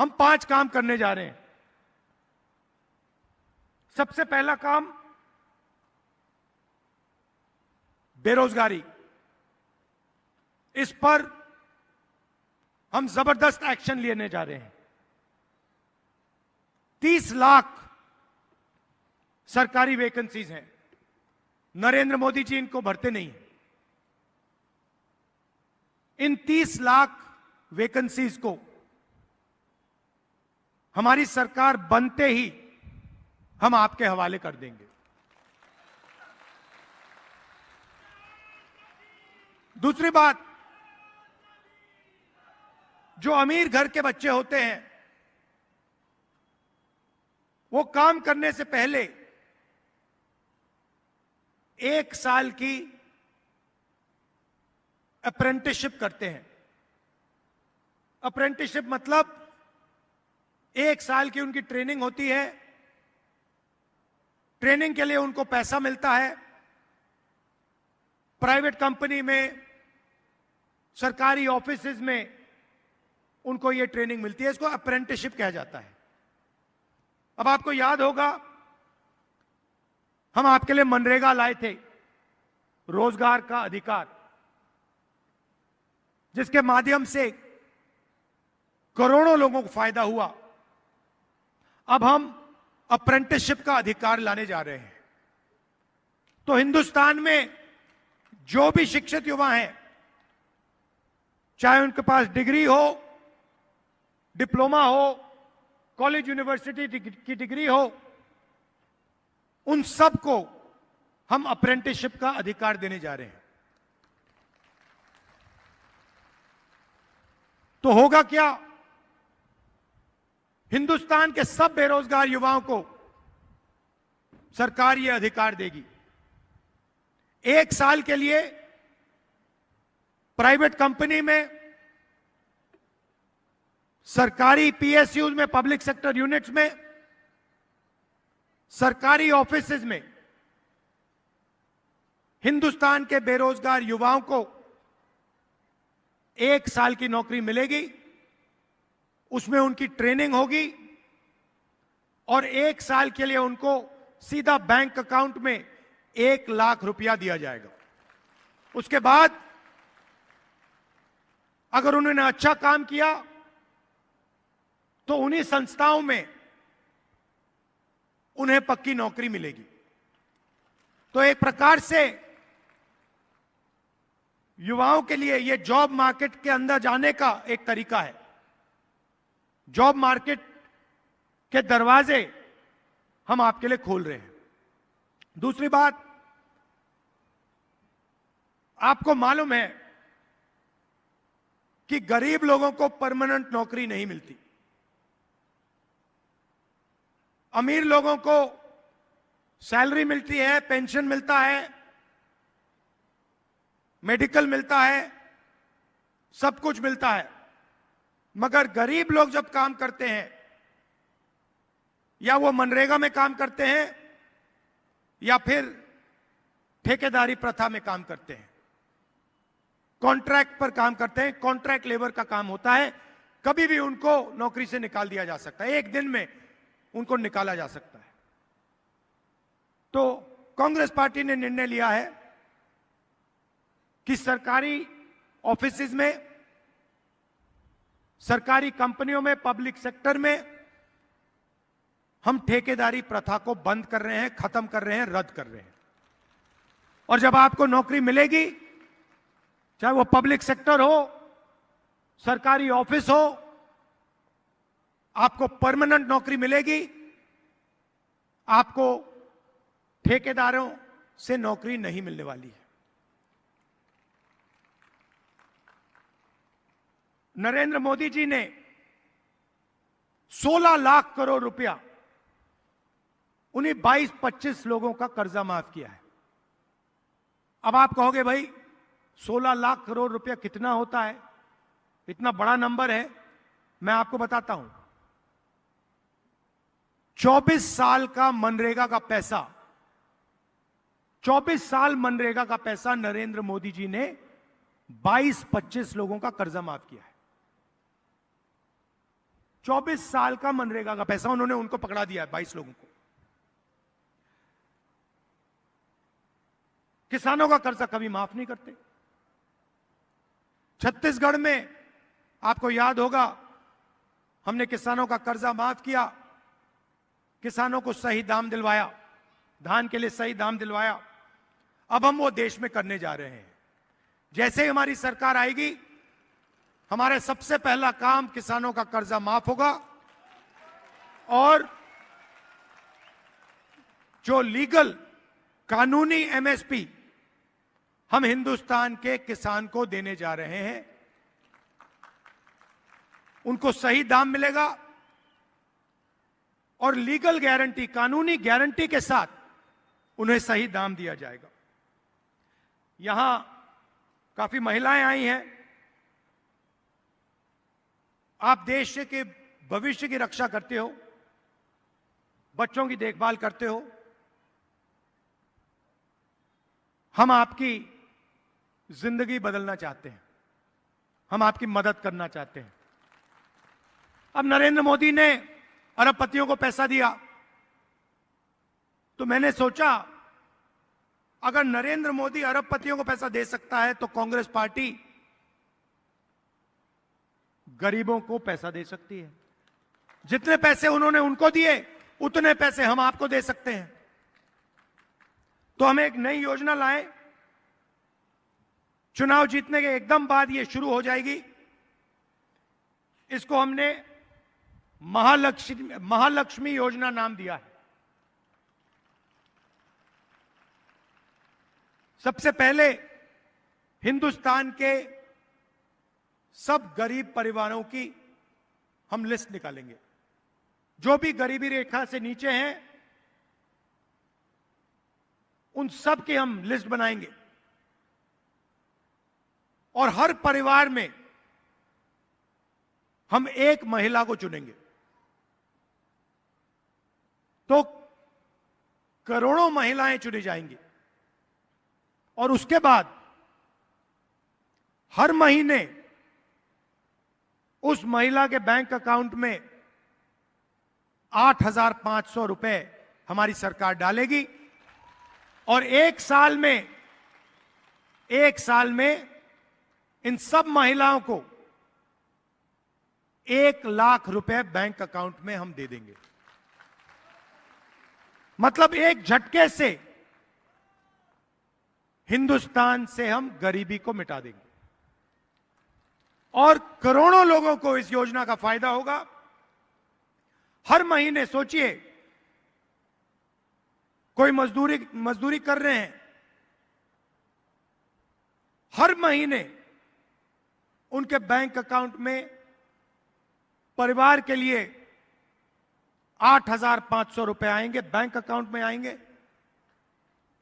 हम 5 काम करने जा रहे हैं। सबसे पहला काम बेरोजगारी। इस पर हम जबरदस्त एक्शन लेने जा रहे हैं। 30 लाख सरकारी वैकेंसीज हैं। नरेंद्र मोदी जी इनको भरते नहीं। इन 30 लाख वैकेंसीज को हमारी सरकार बनते ही हम आपके हवाले कर देंगे। दूसरी बात, जो अमीर घर के बच्चे होते हैं वो काम करने से पहले 1 साल की अप्रेंटिसशिप करते हैं। अप्रेंटिसशिप मतलब 1 साल की उनकी ट्रेनिंग होती है। ट्रेनिंग के लिए उनको पैसा मिलता है। प्राइवेट कंपनी में, सरकारी ऑफिसेज में उनको यह ट्रेनिंग मिलती है। इसको अप्रेंटिसशिप कहा जाता है। अब आपको याद होगा, हम आपके लिए मनरेगा लाए थे, रोजगार का अधिकार, जिसके माध्यम से करोड़ों लोगों को फायदा हुआ। अब हम अप्रेंटिसशिप का अधिकार लाने जा रहे हैं। तो हिंदुस्तान में जो भी शिक्षित युवा हैं, चाहे उनके पास डिग्री हो, डिप्लोमा हो, कॉलेज यूनिवर्सिटी की डिग्री हो, उन सबको हम अप्रेंटिसशिप का अधिकार देने जा रहे हैं। तो होगा क्या? हिंदुस्तान के सब बेरोजगार युवाओं को सरकार यह अधिकार देगी। 1 साल के लिए प्राइवेट कंपनी में, सरकारी पीएसयूज में, पब्लिक सेक्टर यूनिट्स में, सरकारी ऑफिसेज में हिंदुस्तान के बेरोजगार युवाओं को 1 साल की नौकरी मिलेगी। उसमें उनकी ट्रेनिंग होगी और 1 साल के लिए उनको सीधा बैंक अकाउंट में 1 लाख रुपया दिया जाएगा। उसके बाद अगर उन्होंने अच्छा काम किया तो उन्हीं संस्थाओं में उन्हें पक्की नौकरी मिलेगी। तो एक प्रकार से युवाओं के लिए यह जॉब मार्केट के अंदर जाने का एक तरीका है। जॉब मार्केट के दरवाजे हम आपके लिए खोल रहे हैं। दूसरी बात, आपको मालूम है कि गरीब लोगों को परमानेंट नौकरी नहीं मिलती। अमीर लोगों को सैलरी मिलती है, पेंशन मिलता है, मेडिकल मिलता है, सब कुछ मिलता है। मगर गरीब लोग जब काम करते हैं, या वो मनरेगा में काम करते हैं या फिर ठेकेदारी प्रथा में काम करते हैं, कॉन्ट्रैक्ट पर काम करते हैं, कॉन्ट्रैक्ट लेबर का काम होता है, कभी भी उनको नौकरी से निकाल दिया जा सकता है। 1 दिन में उनको निकाला जा सकता है। तो कांग्रेस पार्टी ने निर्णय लिया है कि सरकारी ऑफिसेज में, सरकारी कंपनियों में, पब्लिक सेक्टर में हम ठेकेदारी प्रथा को बंद कर रहे हैं, खत्म कर रहे हैं, रद्द कर रहे हैं। और जब आपको नौकरी मिलेगी, चाहे वो पब्लिक सेक्टर हो, सरकारी ऑफिस हो, आपको परमानेंट नौकरी मिलेगी। आपको ठेकेदारों से नौकरी नहीं मिलने वाली है। नरेंद्र मोदी जी ने 16 लाख करोड़ रुपया उन्हीं 22-25 लोगों का कर्जा माफ किया है। अब आप कहोगे भाई 16 लाख करोड़ रुपया कितना होता है, इतना बड़ा नंबर है। मैं आपको बताता हूं, 24 साल का मनरेगा का पैसा, 24 साल मनरेगा का पैसा नरेंद्र मोदी जी ने 22-25 लोगों का कर्जा माफ किया है। 24 साल का मनरेगा का पैसा उन्होंने उनको पकड़ा दिया है, 22 लोगों को। किसानों का कर्जा कभी माफ नहीं करते। छत्तीसगढ़ में आपको याद होगा, हमने किसानों का कर्जा माफ किया, किसानों को सही दाम दिलवाया, धान के लिए सही दाम दिलवाया। अब हम वो देश में करने जा रहे हैं। जैसे ही हमारी सरकार आएगी, हमारे सबसे पहला काम किसानों का कर्जा माफ होगा और जो लीगल कानूनी एमएसपी हम हिंदुस्तान के किसान को देने जा रहे हैं, उनको सही दाम मिलेगा और लीगल गारंटी, कानूनी गारंटी के साथ उन्हें सही दाम दिया जाएगा। यहां काफी महिलाएं आई हैं। आप देश के भविष्य की रक्षा करते हो, बच्चों की देखभाल करते हो। हम आपकी जिंदगी बदलना चाहते हैं, हम आपकी मदद करना चाहते हैं। अब नरेंद्र मोदी ने अरबपतियों को पैसा दिया, तो मैंने सोचा अगर नरेंद्र मोदी अरबपतियों को पैसा दे सकता है तो कांग्रेस पार्टी गरीबों को पैसा दे सकती है। जितने पैसे उन्होंने उनको दिए, उतने पैसे हम आपको दे सकते हैं। तो हम एक नई योजना लाए, चुनाव जीतने के एकदम बाद ये शुरू हो जाएगी। इसको हमने महालक्ष्मी योजना नाम दिया है। सबसे पहले हिंदुस्तान के सब गरीब परिवारों की हम लिस्ट निकालेंगे। जो भी गरीबी रेखा से नीचे हैं, उन सब की हम लिस्ट बनाएंगे और हर परिवार में हम एक महिला को चुनेंगे। तो करोड़ों महिलाएं चुनी जाएंगी और उसके बाद हर महीने उस महिला के बैंक अकाउंट में 8,500 रुपए हमारी सरकार डालेगी और एक साल में इन सब महिलाओं को 1 लाख रुपए बैंक अकाउंट में हम दे देंगे। मतलब एक झटके से हिंदुस्तान से हम गरीबी को मिटा देंगे और करोड़ों लोगों को इस योजना का फायदा होगा। हर महीने सोचिए, कोई मजदूरी कर रहे हैं, हर महीने उनके बैंक अकाउंट में परिवार के लिए 8,500 रुपए आएंगे, बैंक अकाउंट में आएंगे।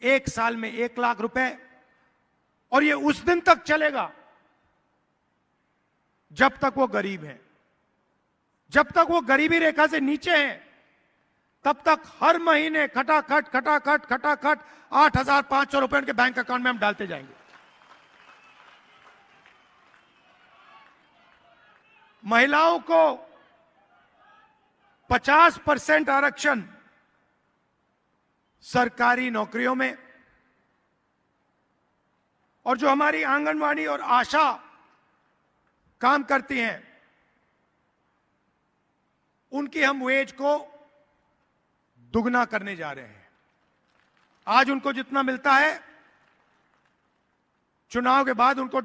एक साल में 1 लाख रुपए, और ये उस दिन तक चलेगा जब तक वो गरीब हैं। जब तक वो गरीबी रेखा से नीचे हैं, तब तक हर महीने खटाखट 8,500 रुपए उनके बैंक अकाउंट में हम डालते जाएंगे। महिलाओं को 50% आरक्षण सरकारी नौकरियों में, और जो हमारी आंगनवाड़ी और आशा काम करती हैं, उनकी हम वेज को दुगना करने जा रहे हैं। आज उनको जितना मिलता है, चुनाव के बाद उनको